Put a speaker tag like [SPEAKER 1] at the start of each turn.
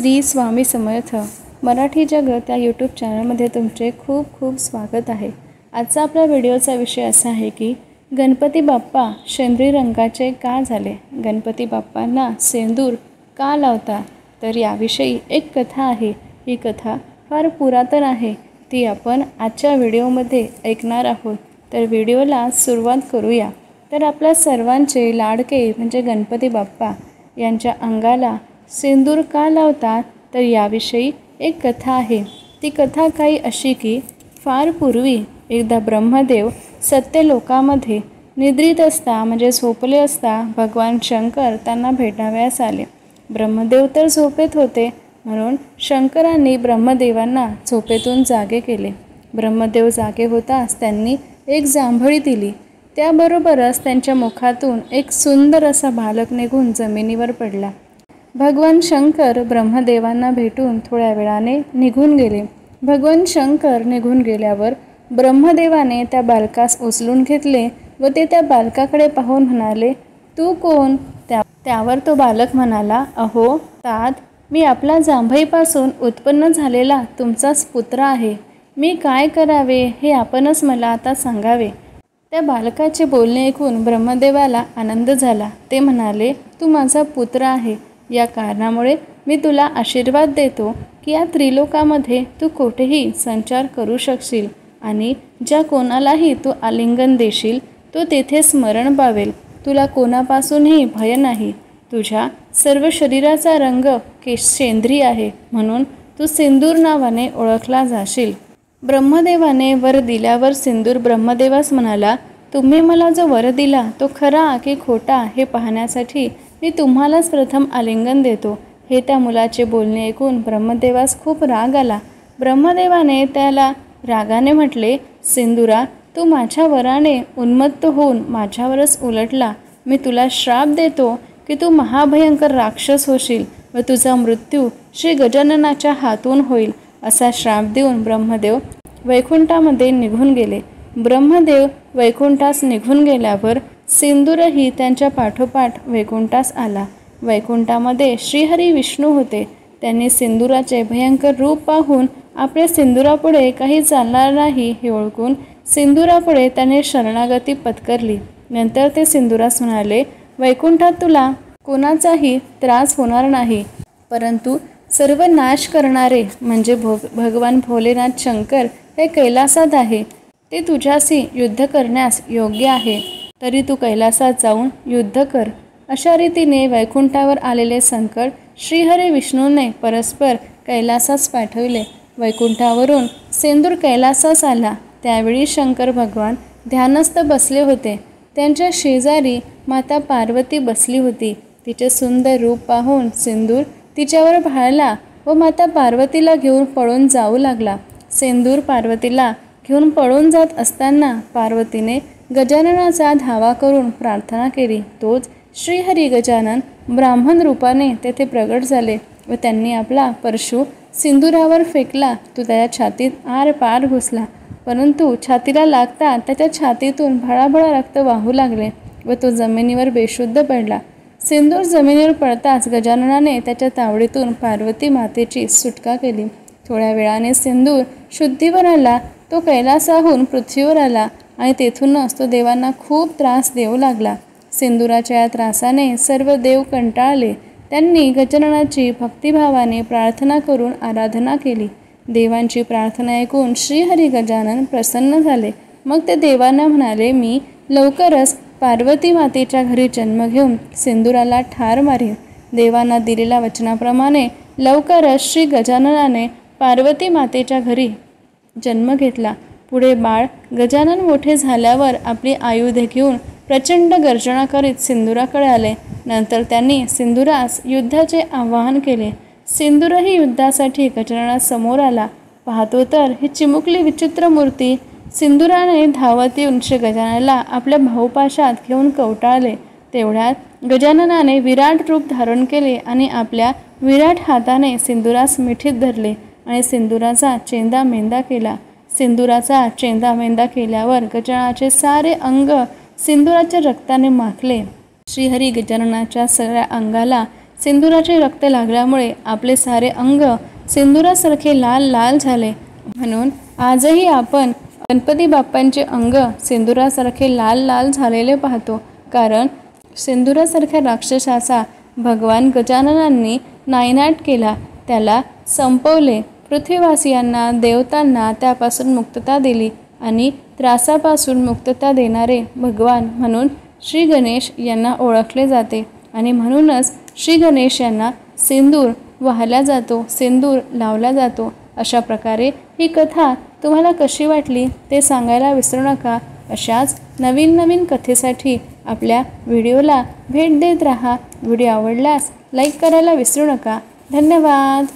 [SPEAKER 1] श्री स्वामी समर्थ मराठी जगत या यूट्यूब चॅनलमध्ये तुमचे खूप खूप स्वागत आहे। आजचा आपला व्हिडिओचा विषय असा आहे की गणपती बाप्पा शेंद्री रंगाचे का झाले, गणपती बाप्पांना सेंदूर का लावतात, तर याविषयी एक कथा आहे। ही कथा फार पुरातन आहे, ती आपण आजच्या व्हिडिओमध्ये ऐकणार आहोत। तर व्हिडिओला सुरुवात करूया। तर आपल्या सर्वांचे लाडके म्हणजे गणपती बाप्पा यांच्या अंगाला सेंदूर का लावतात, तर याविषयी एक कथा आहे। ती कथा काही अशी की फार पूर्वी एकदा ब्रह्मदेव सत्यलोकामध्ये निद्रित असता म्हणजे झोपले असता भगवान शंकर त्यांना भेटावयास आले। ब्रह्मदेव तर झोपेत होते, म्हणून शंकरांनी ब्रह्मदेवांना झोपेतून जागे केले। ब्रह्मदेव जागे होताच त्यांनी एक जांभळी दिली, त्याबरोबरच त्यांच्या मुखातून एक सुंदर असा बालक निघून जमिनीवर पडला। भगवान शंकर ब्रह्मदेवांना भेटून थोड्या वेळाने निघून गेले। भगवान शंकर निघून गेल्यावर ब्रह्मदेवाने त्या बालकास उचलून घेतले व ते त्या बालकाकडे पाहून म्हणाले, तू कोण? त्यावर तो बालक म्हणाला, अहो तात, मी आपला जांभईपासून उत्पन्न झालेला तुमचाच पुत्र आहे। मी काय करावे हे आपणच मला आता सांगावे। त्या बालकाचे बोलणे ऐकून ब्रह्मदेवाला आनंद झाला। ते म्हणाले, तू माझा पुत्र आहे, या कारणामुळे मी तुला आशीर्वाद देतो की या त्रिलोकामध्ये तू कोठेही संचार करू शकशील आणि ज्या कोणालाही तू आलिंगन देशील तो तेथे स्मरण पावेल। तुला कोणापासूनही भय नाही। तुझ्या सर्व शरीराचा रंग सेंद्री आहे, म्हणून तू सिंदूर नावाने ओळखला जाशील। ब्रह्मदेवाने वर दिल्यावर सिंदूर ब्रह्मदेवास म्हणाला, तुम्ही मला जो वर दिला तो खरा की खोटा हे पाहण्यासाठी मी तुम्हालाच प्रथम आलिंगन देतो। हे त्या मुलाचे बोलणे ऐकून ब्रह्मदेवास खूप राग आला। ब्रह्मदेवाने त्याला रागाने म्हटले, सिंदुरा, तू माझ्या वराने उन्मत्त होऊन माझ्यावरच उलटला। मी तुला श्राप देतो की तू महाभयंकर राक्षस होशील व तुझा मृत्यू श्री गजाननाच्या हातून होईल। असा श्राप देऊन ब्रह्मदेव वैकुंठामध्ये निघून गेले। ब्रह्मदेव वैकुंठास निघून गेल्यावर सिंदूरही त्यांच्या पाठोपाठ वैकुंठास आला। वैकुंठामध्ये श्रीहरी विष्णू होते। त्यांनी सिंदुराचे भयंकर रूप पाहून आपल्या सिंदुरापुढे काही चालणार नाही हे ओळखून सिंदुरापुढे त्याने शरणागती पत्करली। नंतर ते सिंदुरास म्हणाले, वैकुंठात तुला कोणाचाही त्रास होणार नाही, परंतु सर्व नाश करणारे म्हणजे भगवान भोलेनाथ शंकर हे कैलासात आहे। ते तुझ्याशी युद्ध करण्यास योग्य आहे, तरी तू कैलासात जाऊन युद्ध कर। अशा रीतीने वैकुंठावर आलेले संकट श्रीहरी विष्णूने परस्पर कैलासास पाठविले। वैकुंठावरून सेंदूर कैलासास आला। त्यावेळी शंकर भगवान ध्यानस्थ बसले होते। त्यांच्या शेजारी माता पार्वती बसली होती। तिचे सुंदर रूप पाहून सिंदूर तिच्यावर भाळला व माता पार्वतीला घेऊन पळून जाऊ लागला। सिंदूर पार्वतीला घेऊन पळून जात असताना पार्वतीने गजाननाचा धावा करून प्रार्थना केली। तोच श्रीहरी गजानन ब्राह्मण रूपाने तेथे प्रगट झाले व त्यांनी आपला परशु सिंदुरावर फेकला। तो त्याच्या छातीत आरपार घुसला, परंतु छातीला लागता त्याच्या छातीतून भळाभळा रक्त वाहू लागले व तो जमिनीवर बेशुद्ध पडला। सिंदूर जमिनीवर पडताच गजाननाने त्याच्या तावडीतून पार्वती मातेची सुटका केली। थोड्या वेळाने सिंदूर शुद्धीवर आला। तो कैलासाहून पृथ्वीवर आला आणि तेथूनच तो देवांना खूप त्रास देऊ लागला। सिंदुराच्या या त्रासाने सर्व देव कंटाळले। त्यांनी गजाननाची भक्तिभावाने प्रार्थना करून आराधना केली। देवांची प्रार्थना ऐकून श्रीहरी गजानन प्रसन्न झाले। मग ते देवांना म्हणाले, मी लवकरच पार्वती मातेच्या घरी जन्म घेऊन सिंदुराला ठार मारेन। देवांना दिलेल्या वचनाप्रमाणे लवकरच श्री गजाननाने पार्वती मातेच्या घरी जन्म घेतला। पुढे बाळ गजानन मोठे झाल्यावर आपली आयुधे घेऊन प्रचंड गर्जना करीत सिंदुराकडे आले। नंतर त्यांनी सिंदुरास युद्धाचे आवाहन केले। सिंदूरही युद्धासाठी गजाननासमोर आला। पाहतो तर ही चिमुकली विचित्र मूर्ती। सिंदुराने धावत येऊन श्री गजाननाला आपल्या भाऊपाशात घेऊन कवटाळले। तेवढ्यात गजाननाने विराट रूप धारण केले आणि आपल्या विराट हाताने सिंदुरास मिठीत धरले आणि सिंदुराचा चेंदामेंदा केला। सिंदुराचा चेंदामेंदा केल्यावर गजाननाचे सारे अंग सिंदुराच्या रक्ताने माखले। श्रीहरी गजाननाच्या सगळ्या अंगाला सिंदुराचे रक्त लागल्यामुळे आपले सारे अंग सिंदुरासारखे लाल लाल झाले. म्हणून आजही आपण गणपती बाप्पांचे अंग सिंदुरासारखे लाल लाल झालेले पाहतो. कारण सिंदुरासारख्या राक्षसाचा भगवान गजाननांनी नायनाट केला, त्याला संपवले. पृथ्वीवासियांना, देवतांना त्यापासून मुक्तता दिली आणि त्रासापासून मुक्तता देणारे भगवान म्हणून श्री गणेश यांना ओळखले जाते. आणि म्हणूनच श्री गणेश यांना सिंदूर वाहला जातो, सिंदूर लावला जातो. अशा प्रकारे ही कथा तुम्हाला कशी वाटली ते सांगायला विसरू नका. अशाच नवीन नवीन कथेसाठी आपल्या व्हिडिओला भेट देत राहा. व्हिडिओ आवडल्यास लाईक करायला विसरू नका. धन्यवाद.